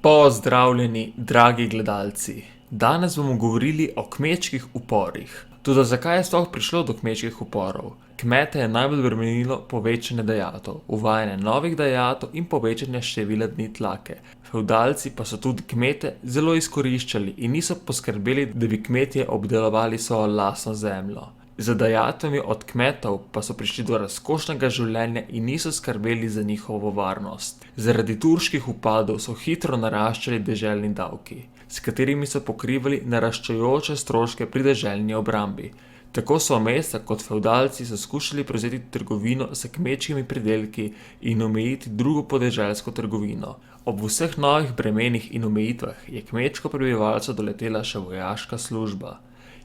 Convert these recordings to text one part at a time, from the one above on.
Pozdravljeni, dragi gledalci. Danes bomo govorili o kmečkih uporih. Toda zakaj je sploh prišlo do kmečkih uporov? Kmete je najbolj bremenilo povečanje dajatev, uvajanje novih dajatev in povečanje števila dni tlake. Fevdalci pa so tudi kmete zelo izkoriščali in niso poskrbeli, da bi kmetje obdelovali svojo lastno zemljo. Z dajatvami od kmetov pa so prišli do razkošnega življenja in niso skrbeli za njihovo varnost. Zaradi turških vpadov so hitro naraščali deželni davki, s katerimi so pokrivali naraščajoče stroške pri deželni obrambi. Tako so mesta kot fevdalci so skušali prevzeti trgovino s kmečkimi pridelki in omejiti drugo podeželsko trgovino. Ob vseh novih bremenih in omejitvah je kmečko prebivalstvo doletela še vojaška služba.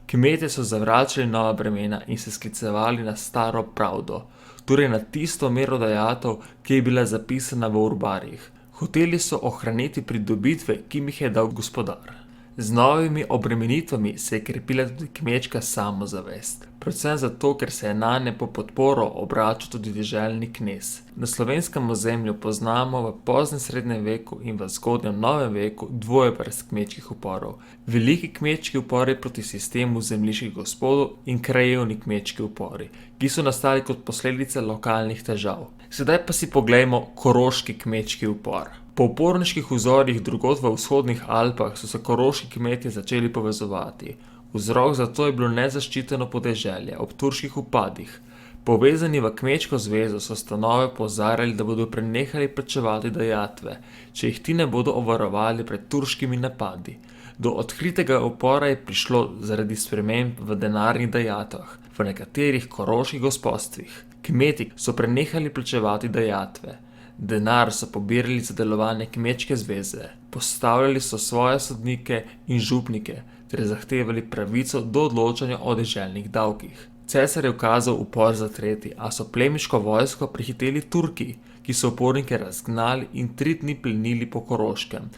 Kmetje so zavračali nova bremena in se sklicevali na staro pravdo, torej na tisto mero dajatev, ki je bila zapisana v urbarjih. Hoteli so ohraniti pridobitve, ki jim jih je dal gospodar. Z novimi obremenitvami se je krepila tudi kmečka samozavest, predvsem zato, ker se je nanje po podporo obračal tudi deželni knez. Na slovenskem ozemlju poznamo v poznem srednjem veku in v zgodnjem novem veku dvoje vrst kmečkih uporov. Veliki kmečki upori proti sistemu zemljiških gospodov in krajevni kmečki upori, ki so nastali kot posledica lokalnih težav. Sedaj pa si poglejmo koroški kmečki upor. Po uporniških vzorih drugod v vzhodnih Alpah so se koroški kmetje začeli povezovati. Vzrok za to je bilo nezaščiteno podeželje ob turških vpadih. Povezani v kmečko zvezo so stanove opozarjali, da bodo prenehali plačevati dajatve, če jih ti ne bodo obvarovali pred turškimi napadi. Do odkritega upora je prišlo zaradi sprememb v denarnih dajatvah v nekaterih koroških gospostvih. Kmeti so prenehali plačevati dajatve. Denar so pobirali za delovanje kmečke zveze, postavljali so svoje sodnike in župnike ter zahtevali pravico do odločanja o deželnih davkih. Cesar je ukazal upor zatreti, a so plemiško vojsko prehiteli Turki, ki so upornike razgnali in 3 dni plenili po Koroškem,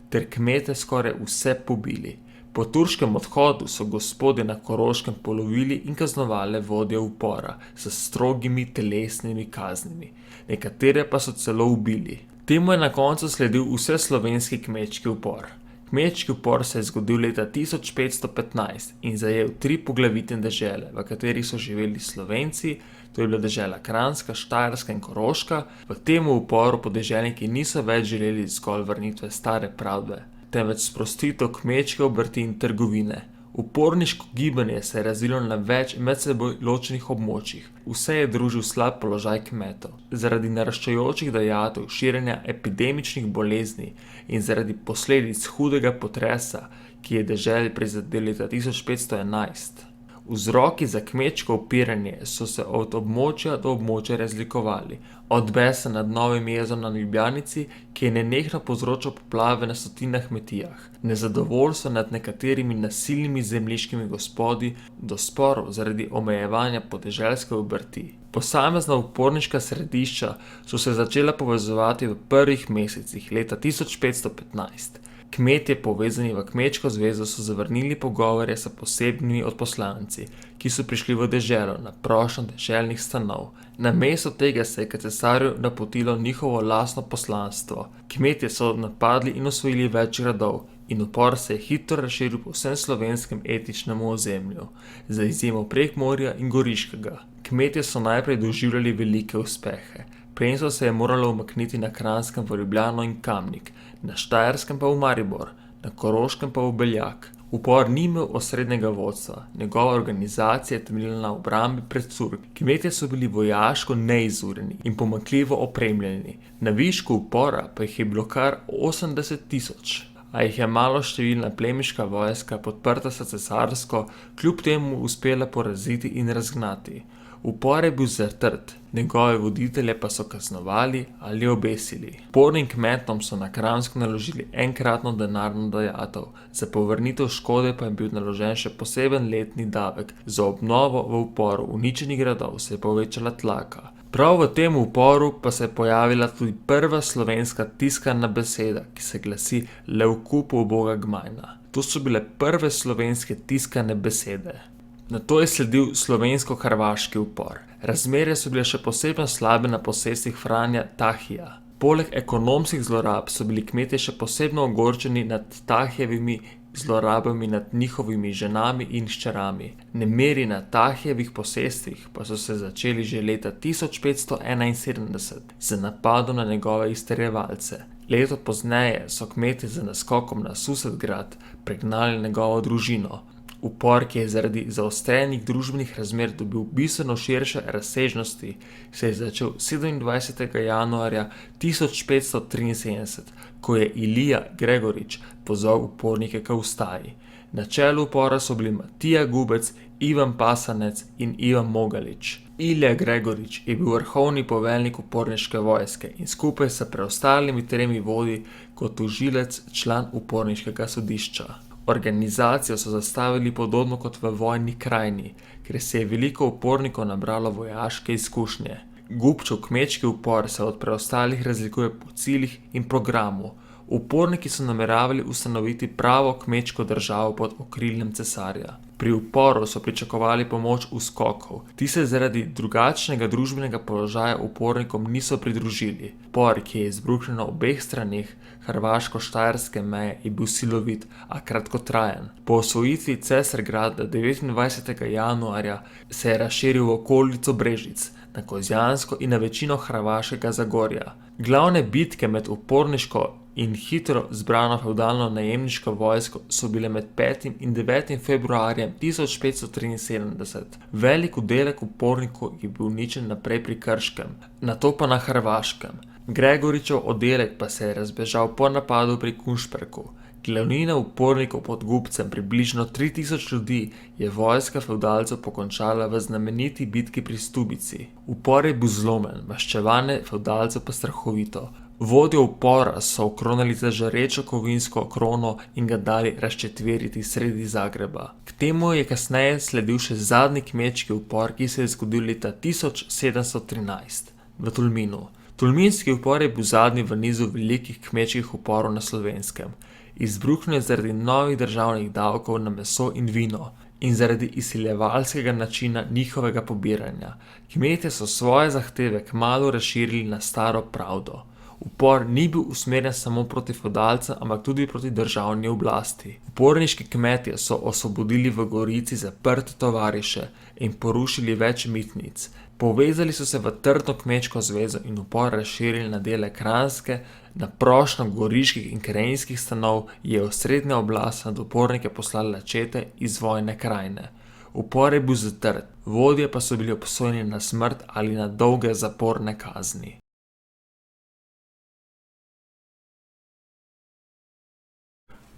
ter kmete skoraj vse pobili. Po turškem odhodu so gospodje na Koroškem polovili in kaznovali vodje upora s strogimi telesnimi kaznimi, nekatere pa so celo ubili. Temu je na koncu sledil vseslovenski kmečki upor. Kmečki upor se je zgodil leta 1515 in zajel 3 poglavitne dežele, v katerih so živeli Slovenci, to je bila dežela Kranjska, Štajerska in Koroška. V tem uporu podeželniki niso več želeli zgolj vrnitve stare pravde, temveč sprostitev kmečke obrti in trgovine. Uporniško gibanje se je razvilo na več med seboj ločenih območjih. Vse je družil slab položaj kmetov. Zaradi naraščajočih dajatev, širjenja epidemičnih bolezni in zaradi posledic hudega potresa, ki je deželi prizadel leta 1511. Vzroki za kmečko upiranje so se od območja do območja razlikovali. Od besa nad Novim jezom na Ljubljanici, ki je nenehno povzročal poplave na stotinah kmetijah, nezadovoljstvo nad nekaterimi nasilnimi zemljiškimi gospodi, do sporov zaradi omejevanja podeželske obrti. Posamezna uporniška središča so se začela povezovati v prvih mesecih leta 1515. Kmetje, povezani v kmečko zvezo, so zavrnili pogovore s posebnimi odposlanci, ki so prišli v deželo na prošnjo deželnih stanov. Namesto tega se je k cesarju napotilo njihovo lastno poslanstvo. Kmetje so napadli in osvojili več gradov in upor se je hitro razširil po vsem slovenskem etničnem ozemlju, za izjemo Prekmurja in Goriškega. Kmetje so najprej doživljali velike uspehe. Plemstvo se je moralo umakniti na Kranjskem v Ljubljano in Kamnik, na Štajerskem pa v Maribor, na Koroškem pa v Beljak. Upor ni imel osrednjega vodstva, njegova organizacija je temeljila na obrambi pred Turki. Kmetje so bili vojaško neizurjeni in pomanjkljivo opremljeni. Na višku upora pa jih je bilo kar 80 000. A jih je malo številna plemiška vojska, podprta s cesarsko, kljub temu uspela poraziti in razgnati. Upor je bil zatrd, njegove voditelje pa so kaznovali ali obesili. Upornim kmetom so na Kranjsko naložili enkratno denarno dajatev, za povrnitev škode pa je bil naložen še poseben letni davek. Za obnovo v uporu uničenih gradov se je povečala tlaka. Prav v tem uporu pa se je pojavila tudi prva slovenska tiskana beseda, ki se glasi Le v kupu uboga gmajna. To so bile prve slovenske tiskane besede. Nato je sledil slovensko-hrvaški upor. Razmere so bile še posebno slabe na posestvih Franja Tahija. Poleg ekonomskih zlorab so bili kmetje še posebno ogorčeni nad Tahijevimi zlorabami nad njihovimi ženami in hčerami. Nemiri na Tahijevih posestvih pa so se začeli že leta 1571 z napadom na njegove izterjevalce. Leto pozneje so kmetje z naskokom na Susedgrad pregnali njegovo družino. Upor, ki je zaradi zaostrenih družbenih razmer dobil bistveno širše razsežnosti, se je začel 27. januarja 1573, ko je Ilija Gregorič pozval upornike k vstaji. Na čelu upora so bili Matija Gubec, Ivan Pasanec in Ivan Mogalič. Ilija Gregorič je bil vrhovni poveljnik uporniške vojske in skupaj s preostalimi tremi vodji kot tožilec član uporniškega sodišča. Organizacijo so zastavili podobno kot v vojni krajini, ker se je veliko upornikov nabralo vojaške izkušnje. Gubčev kmečki upor se od preostalih razlikuje po ciljih in programu. Uporniki so nameravali ustanoviti pravo kmečko državo pod okriljem cesarja. Pri uporu so pričakovali pomoč uskokov. Ti se zaradi drugačnega družbenega položaja upornikom niso pridružili. Upor, ki je izbruhnil na obeh straneh hrvaško-štajerske meje, je bil silovit, a kratkotrajen. Po osvojitvi Cesargrada 29. januarja se je razširil v okolico Brežic, na Kozjansko in na večino Hrvaškega Zagorja. Glavne bitke med uporniško in hitro zbrano fevdalno najemniško vojsko so bile med 5. in 9. februarjem 1573. Velik oddelek upornikov je bil uničen naprej pri Krškem, nato pa na Hrvaškem. Gregoričev oddelek pa se je razbežal po napadu pri Kunšperku. Glavnina upornikov pod Gubcem, približno 3000 ljudi, je vojska fevdalcev pokončala v znameniti bitki pri Stubici. Upor je bil zlomen, maščevanje fevdalcev pa strahovito. Vodjo upora so okronali za žarečo kovinsko krono in ga dali razčetveriti sredi Zagreba. K temu je kasneje sledil še zadnji kmečki upor, ki se je zgodil leta 1713 v Tolminu. Tolminski upor je bil zadnji v nizu velikih kmečkih uporov na Slovenskem. Izbruhnil je zaradi novih državnih davkov na meso in vino in zaradi izsiljevalskega načina njihovega pobiranja. Kmetje so svoje zahteve kmalu razširili na staro pravdo. Upor ni bil usmerjen samo proti fevdalcem, ampak tudi proti državni oblasti. Uporniški kmetje so osvobodili v Gorici zaprte tovariše in porušili več mitnic. Povezali so se v trdno kmečko zvezo in upor razširili na dele Kranjske. Na prošnjo goriških in krajinskih stanov je osrednja oblast nad upornike poslala čete iz vojne krajine. Upor je bil zatrt, vodje pa so bili obsojeni na smrt ali na dolge zaporne kazni.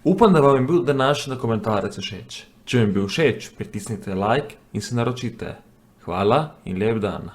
Upam, da vam je bil današnji dokumentarec všeč. Če vam je bil všeč, pritisnite like in se naročite. Hvala in lep dan.